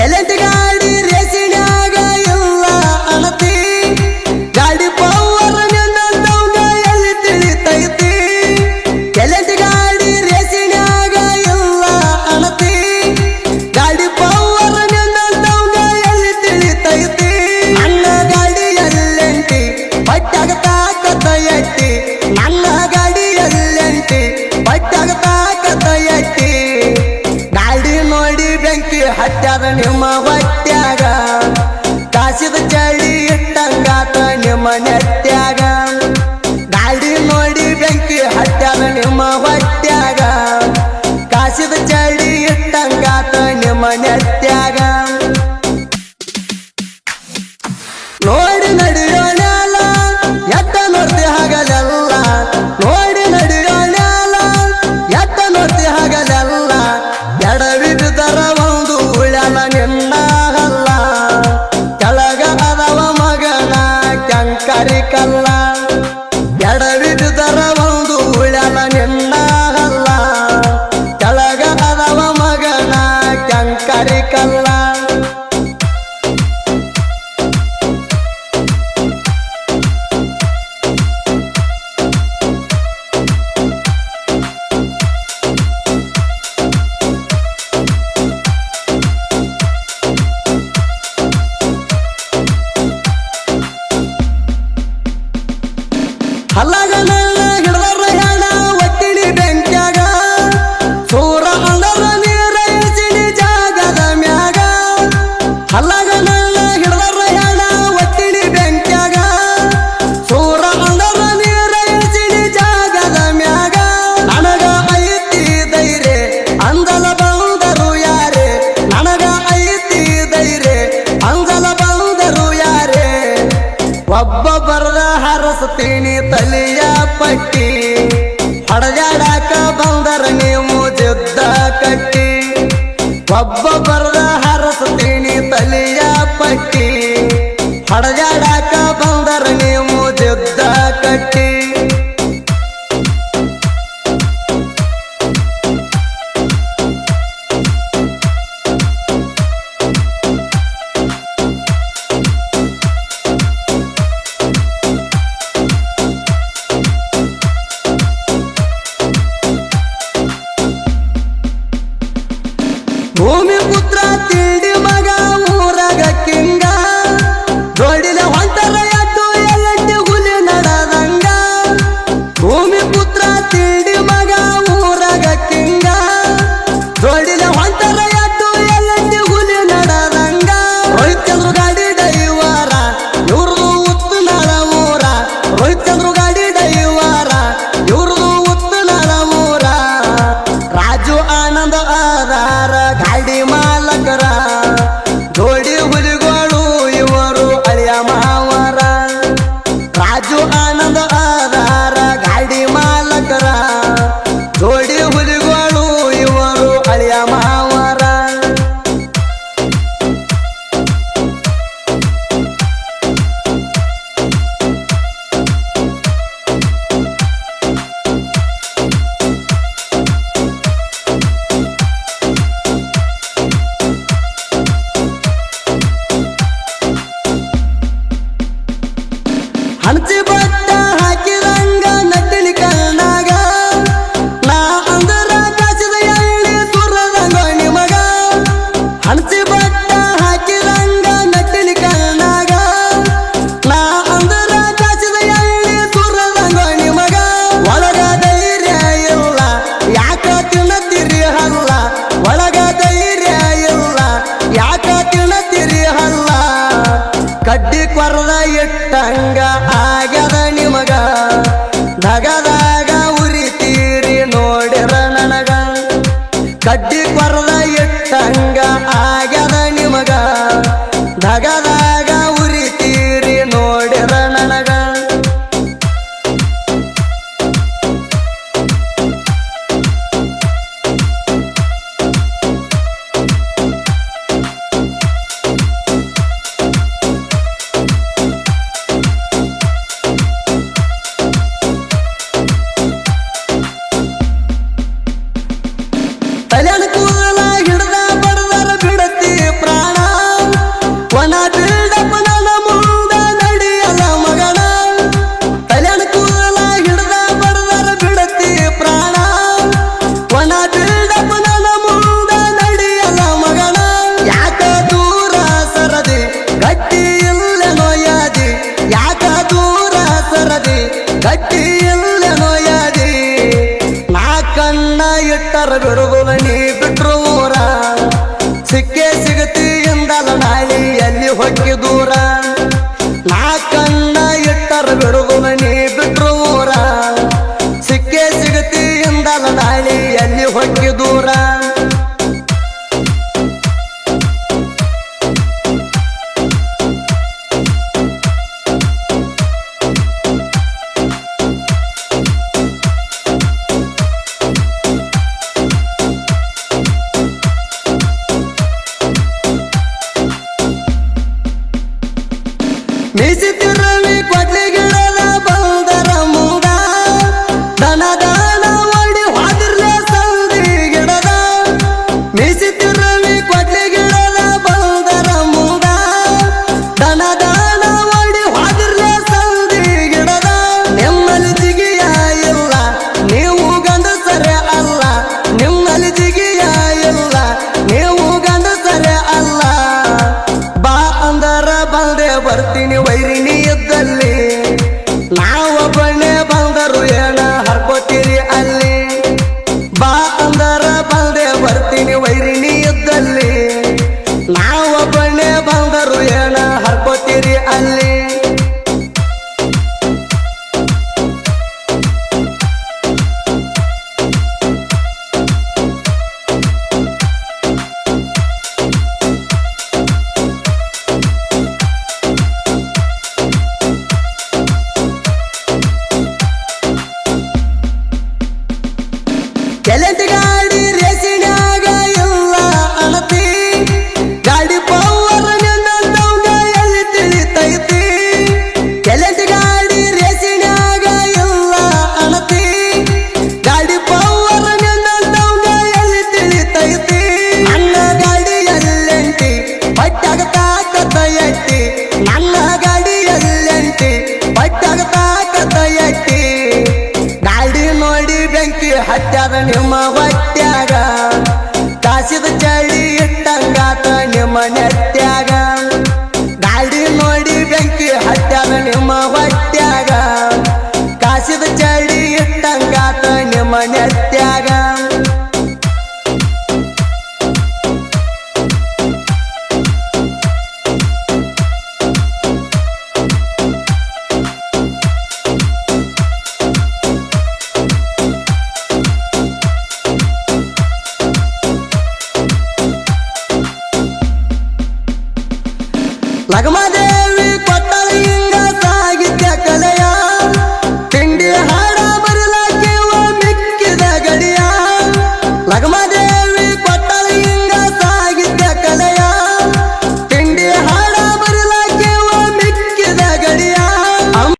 ಚಲಂತ ಗಾಡಿ ರೇಸಿನ್ಯಾಗ ಇಲ್ಲ ಅಣತಿ ಗಾಡಿ ಪವರ್ ನಿನ್ನಂತವ್ಗ ಎಲ್ಲಿ ತಿಳಿತೈತಿ ಚಲಂತ ಗಾಡಿ ರೇಸಿನ್ಯಾಗ ಇಲ್ಲ ಅಣತಿ ಗಾಡಿ ಪವರ್ ನಿನ್ನಂತವ್ಗ ಎಲ್ಲಿ ತಿಳಿತೈತಿ ನನ್ನ ಗಾಡಿಯಲ್ಲೆಂಟಿ ಪಟ್ಟಾಗ ತಾಕತ್ತ ಎಟ್ಟಿ ನನ್ನ ಗಾಡಿಯಲ್ಲೆಂಟಿ ಪಟ್ಟಾಗ ತಾಕತ್ತ ಎಟ್ಟಿ ಗಾಡಿ ನೋಡಿ ಬೆಂಕಿ ಹತ್ಯಾದ ನಿಮ್ಮ ಹೊಟ್ಯಾಗ ಕಾಸಿದ ಚಳಿ ಇಟ್ಟಂಗಾತ ನಿಮ್ಮ ನೆಟ್ಯಾಗ ಗಾಡಿ ನೋಡಿ ಬೆಂಕಿ ಹತ್ಯಾದ ನಿಮ್ಮ ಹೊಟ್ಯಾಗ ಕಾಸಿದ ಚಳಿ ಇಟ್ಟಂಗಾತ ನಿಮ್ಮ ನೆಟ್ಯಾಗ ನೋಡಿ ನಡೆಯೋಣಲ್ಲ ಎತ್ತ ನೋಡ್ತಿ ಹಗಲೆಲ್ಲ ನೋಡಿ ನಡೆಯೋಣಲ್ಲ ಎತ್ತ ನೋಡ್ತಿ ಹಗಲೆಲ್ಲ ಎಡವಿದ್ದರ ಒಂದು ಉಳ್ಯಾಲ ನಿನ್ನ ಹಲ್ಲ ಕೆಳಗ ಅದವ ಮಗನ ಕಂಕರಿ ಕಲ್ಲ ಎಡವಿದ್ದರ ಒಂದು ಉಳ್ಯಾಲ ನಿನ್ನ ಹಲ್ಲ ಕೆಳಗ ಅದವ ಮಗನ ಕಂಕರಿ ಕಲ್ಲ ಹಲ್ಲಾಗ ನನ್ನ ಹಿಡ್ದರ ಹೆಣ ಒಟ್ಟಿನಿ ಬೆಂಕ್ಯಾಗ ಸೂರ ಅಂದರ ನೀರ ಇಳಿಸಿನಿ ಜಾಗದ ಮ್ಯಾಗ ಹಲ್ಲಾಗ ನನ್ನ ಹಿಡ್ದರ ಹೆಣ ಒಟ್ಟಿನಿ ಬೆಂಕ್ಯಾಗ ಸೂರ ಅಂದರ ನೀರ ಇಳಿಸಿನಿ ಜಾಗದ ಮ್ಯಾಗ ನನಗ ಐತಿ ಧೈರ್ಯ ಅಂದಲ ಬಂದರು ಯಾರೇ ನನಗ ಐತಿ ಧೈರ್ಯ ಅಂದಲ ಬಂದರು ಯಾರೇ ಒಬ್ಬ ಬರದ ಹರಸ್ತೀನಿ ತಲಿಯ ಪಟ್ಟಿ ಹೊಡೆದಾಡಾಕ ಬಂದರ ನೀವು ಯುದ್ಧ ಕಟ್ಟಿ ಒಬ್ಬ ಬರದ ಹರಸ್ತೀನಿ ತಲಿಯ ಪಟ್ಟಿ ಹೊಡೆದಾಡಾಕ ಬಂದರ ನೀವು ಯುದ್ಧ ಕಟ್ಟಿ ಭೂಮಿ ಪುತ್ರ ತಿಂಡಿ ಮಗ ಊರಾಗ ಕಿಂಗ ಜೋಡಿಲೆ ಹೊಂಟರ ಎದ್ದು ಎಲ್ಲೆಟ್ಟಿ ಹುಲಿ ನಡದಂಗ ಭೂಮಿ ಪುತ್ರ ತಿಂಡಿ ಮಗ ಊರಾಗ ಕಿಂಗ ಜೋಡಿಲೆ ಹೊಂಟರ ಎದ್ದು ಎಲ್ಲೆಟ್ಟಿ ಹುಲಿ ನಡದಂಗ ರೋಹಿತ್ ಚಂದ್ರು ಗಾಡಿ ಡೈವರ ಇವ್ರದು ಉತ್ತನಾಳ ಊರ ರೋಹಿತ್ ಚಂದ್ರು ಗಾಡಿ ಡೈವರ ಇವ್ರದು ಉತ್ತನಾಳ ಊರ ರಾಜು ಆನಂದ ಆಧಾರ ಗಾಡಿ ಮಾಲಕರ ಜೋಡಿ ಹುಲಿಗಳು ಇವರು ಅಳಿಯ ಮಾವರ ರಾಜು ಆನಂದ ಆಧಾರ ಗಾಡಿ ಮಾಲಕರ ಜೋಡಿ ಹುಲಿಗಳು ಇವರು ಅಳಿಯ ಮಾವರ ಹಣಚಿ ಬಟ್ಟ ಹಾಕಿದಂಗ ನಟ್ಟಿನಿ ಕಣ್ಣಾಗ ನಾ ಅಂದರ ಕಾಸಿದ ಎಳ್ಳಿ ಸುರದಂಗ ನಿಮಗ ಹಣಚಿ ಬಟ್ಟ ಹಾಕಿದಂಗ ನಟ್ಟಿನಿ ಕಣ್ಣಾಗ ನಾ ಅಂದರ ಕಾಸಿದ ಎಳ್ಳಿ ಸುರದಂಗ ನಿಮಗ ಒಳಗ ಧೈರ್ಯ ಇಲ್ಲ ಯಾಕ ತಿನ್ನತಿರಿ ಹಲ್ಲ ಒಳಗ ಧೈರ್ಯ ಇಲ್ಲ ಯಾಕ ತಿನ್ನತಿರಿ ಹಲ್ಲ ಕಡ್ಡಿ ಕೊರದ ಇಟ್ಟಂಗ ಆಗ್ಯದ ನಿಮಗ ಧಗದಾಗ ಉರಿತೀರಿ ನೋಡಿರ ನನಗ ಕಡ್ಡಿ ಕೊರದ ಇಟ್ಟಂಗ ಆಗ್ಯದ ನಿಮಗ ಧಗದಾಗ ಉರಿತೀರಿ ನೋಡಿರ ನನಗ ತಲೆನ ಕೂದಲ ಹಿಡ್ದ ಬಡದರ ಬಿಡತಿ ಪ್ರಾಣ ಲಗಮದೇವಿ